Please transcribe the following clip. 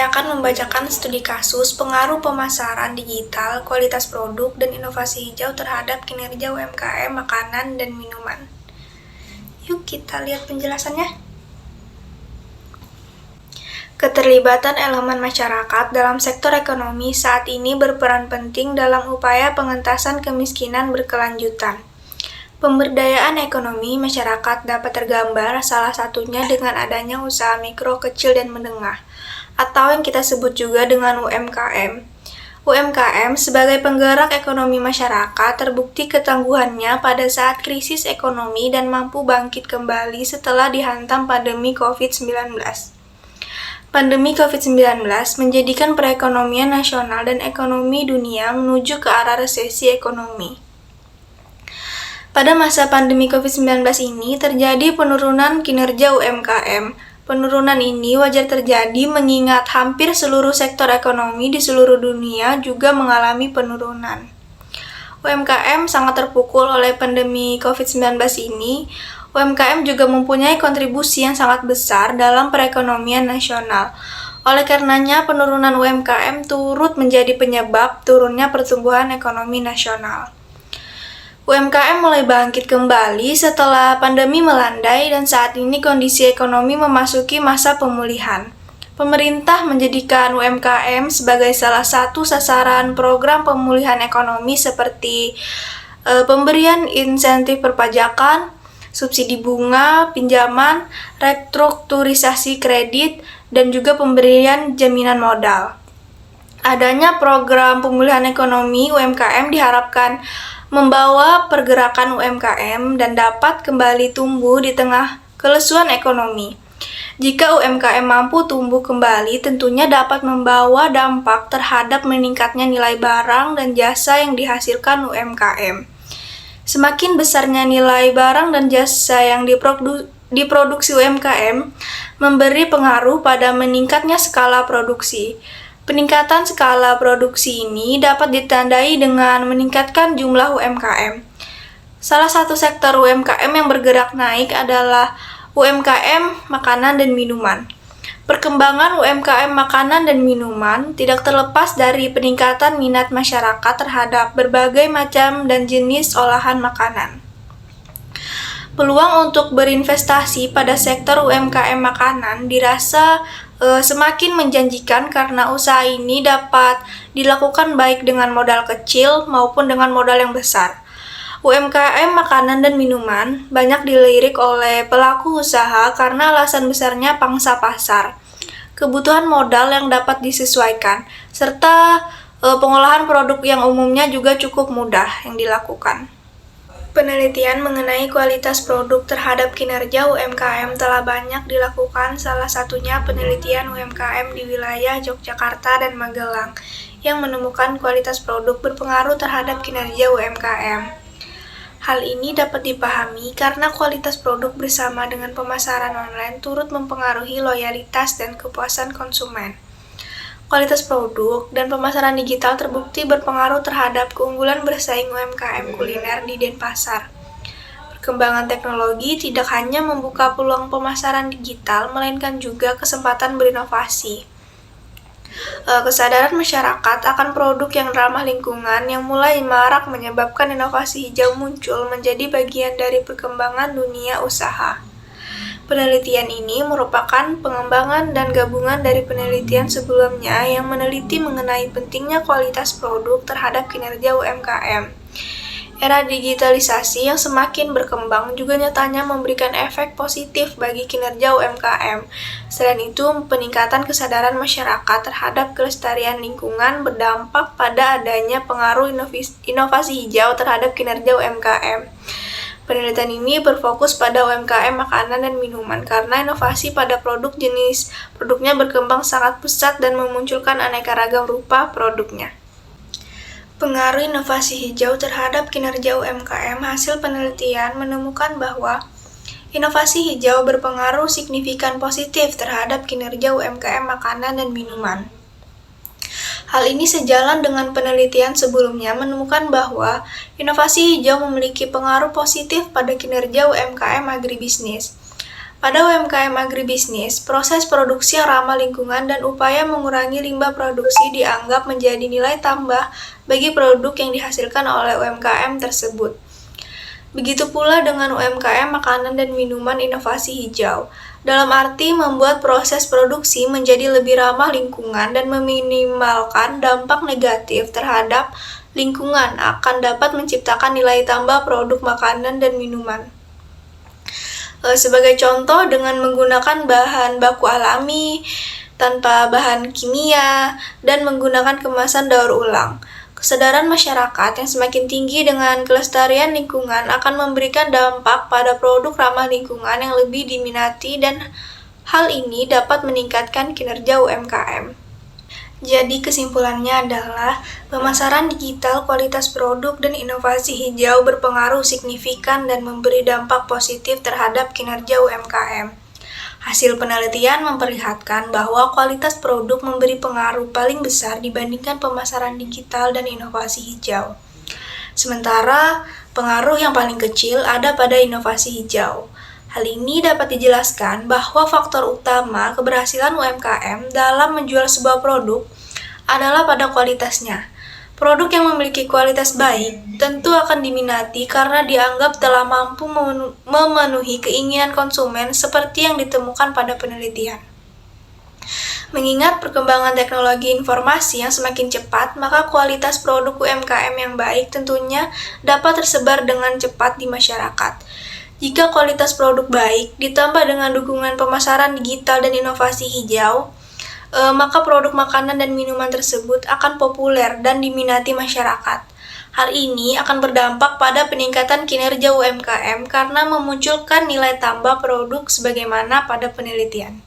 Saya akan membacakan studi kasus pengaruh pemasaran digital, kualitas produk, dan inovasi hijau terhadap kinerja UMKM makanan dan minuman. Yuk kita lihat penjelasannya. Keterlibatan elemen masyarakat dalam sektor ekonomi saat ini berperan penting dalam upaya pengentasan kemiskinan berkelanjutan. Pemberdayaan ekonomi masyarakat dapat tergambar salah satunya dengan adanya usaha mikro, kecil, dan menengah, atau yang kita sebut juga dengan UMKM. UMKM sebagai penggerak ekonomi masyarakat terbukti ketangguhannya pada saat krisis ekonomi dan mampu bangkit kembali setelah dihantam pandemi COVID-19. Pandemi COVID-19 menjadikan perekonomian nasional dan ekonomi dunia menuju ke arah resesi ekonomi. Pada masa pandemi COVID-19 ini terjadi penurunan kinerja UMKM. Penurunan ini wajar terjadi mengingat hampir seluruh sektor ekonomi di seluruh dunia juga mengalami penurunan. UMKM sangat terpukul oleh pandemi COVID-19 ini. UMKM juga mempunyai kontribusi yang sangat besar dalam perekonomian nasional. Oleh karenanya, penurunan UMKM turut menjadi penyebab turunnya pertumbuhan ekonomi nasional. UMKM mulai bangkit kembali setelah pandemi melandai dan saat ini kondisi ekonomi memasuki masa pemulihan. Pemerintah menjadikan UMKM sebagai salah satu sasaran program pemulihan ekonomi seperti pemberian insentif perpajakan, subsidi bunga, pinjaman, restrukturisasi kredit, dan juga pemberian jaminan modal. Adanya program pemulihan ekonomi UMKM diharapkan membawa pergerakan UMKM dan dapat kembali tumbuh di tengah kelesuan ekonomi. Jika UMKM mampu tumbuh kembali, tentunya dapat membawa dampak terhadap meningkatnya nilai barang dan jasa yang dihasilkan UMKM. Semakin besarnya nilai barang dan jasa yang diproduksi UMKM, memberi pengaruh pada meningkatnya skala produksi. Peningkatan skala produksi ini dapat ditandai dengan meningkatkan jumlah UMKM. Salah satu sektor UMKM yang bergerak naik adalah UMKM makanan dan minuman. Perkembangan UMKM makanan dan minuman tidak terlepas dari peningkatan minat masyarakat terhadap berbagai macam dan jenis olahan makanan. Peluang untuk berinvestasi pada sektor UMKM makanan dirasa semakin menjanjikan karena usaha ini dapat dilakukan baik dengan modal kecil maupun dengan modal yang besar. UMKM makanan dan minuman banyak dilirik oleh pelaku usaha karena alasan besarnya pangsa pasar, kebutuhan modal yang dapat disesuaikan, serta pengolahan produk yang umumnya juga cukup mudah yang dilakukan. Penelitian mengenai kualitas produk terhadap kinerja UMKM telah banyak dilakukan, salah satunya penelitian UMKM di wilayah Yogyakarta dan Magelang yang menemukan kualitas produk berpengaruh terhadap kinerja UMKM. Hal ini dapat dipahami karena kualitas produk bersama dengan pemasaran online turut mempengaruhi loyalitas dan kepuasan konsumen. Kualitas produk dan pemasaran digital terbukti berpengaruh terhadap keunggulan bersaing UMKM kuliner di Denpasar. Perkembangan teknologi tidak hanya membuka peluang pemasaran digital, melainkan juga kesempatan berinovasi. Kesadaran masyarakat akan produk yang ramah lingkungan yang mulai marak menyebabkan inovasi hijau muncul menjadi bagian dari perkembangan dunia usaha. Penelitian ini merupakan pengembangan dan gabungan dari penelitian sebelumnya yang meneliti mengenai pentingnya kualitas produk terhadap kinerja UMKM. Era digitalisasi yang semakin berkembang juga nyatanya memberikan efek positif bagi kinerja UMKM. Selain itu, peningkatan kesadaran masyarakat terhadap kelestarian lingkungan berdampak pada adanya pengaruh inovasi hijau terhadap kinerja UMKM. Penelitian ini berfokus pada UMKM makanan dan minuman karena inovasi pada produk jenis produknya berkembang sangat pesat dan memunculkan aneka ragam rupa produknya. Pengaruh inovasi hijau terhadap kinerja UMKM. Hasil penelitian menemukan bahwa inovasi hijau berpengaruh signifikan positif terhadap kinerja UMKM makanan dan minuman. Hal ini sejalan dengan penelitian sebelumnya menemukan bahwa inovasi hijau memiliki pengaruh positif pada kinerja UMKM agribisnis. Pada UMKM agribisnis, proses produksi yang ramah lingkungan dan upaya mengurangi limbah produksi dianggap menjadi nilai tambah bagi produk yang dihasilkan oleh UMKM tersebut. Begitu pula dengan UMKM makanan dan minuman inovasi hijau, dalam arti membuat proses produksi menjadi lebih ramah lingkungan dan meminimalkan dampak negatif terhadap lingkungan akan dapat menciptakan nilai tambah produk makanan dan minuman. Sebagai contoh, dengan menggunakan bahan baku alami, tanpa bahan kimia, dan menggunakan kemasan daur ulang. Kesadaran masyarakat yang semakin tinggi dengan kelestarian lingkungan akan memberikan dampak pada produk ramah lingkungan yang lebih diminati dan hal ini dapat meningkatkan kinerja UMKM. Jadi kesimpulannya adalah pemasaran digital, kualitas produk, dan inovasi hijau berpengaruh signifikan dan memberi dampak positif terhadap kinerja UMKM. Hasil penelitian memperlihatkan bahwa kualitas produk memberi pengaruh paling besar dibandingkan pemasaran digital dan inovasi hijau. Sementara pengaruh yang paling kecil ada pada inovasi hijau. Hal ini dapat dijelaskan bahwa faktor utama keberhasilan UMKM dalam menjual sebuah produk adalah pada kualitasnya. Produk yang memiliki kualitas baik tentu akan diminati karena dianggap telah mampu memenuhi keinginan konsumen seperti yang ditemukan pada penelitian. Mengingat perkembangan teknologi informasi yang semakin cepat, maka kualitas produk UMKM yang baik tentunya dapat tersebar dengan cepat di masyarakat. Jika kualitas produk baik ditambah dengan dukungan pemasaran digital dan inovasi hijau, maka produk makanan dan minuman tersebut akan populer dan diminati masyarakat. Hal ini akan berdampak pada peningkatan kinerja UMKM karena memunculkan nilai tambah produk sebagaimana pada penelitian.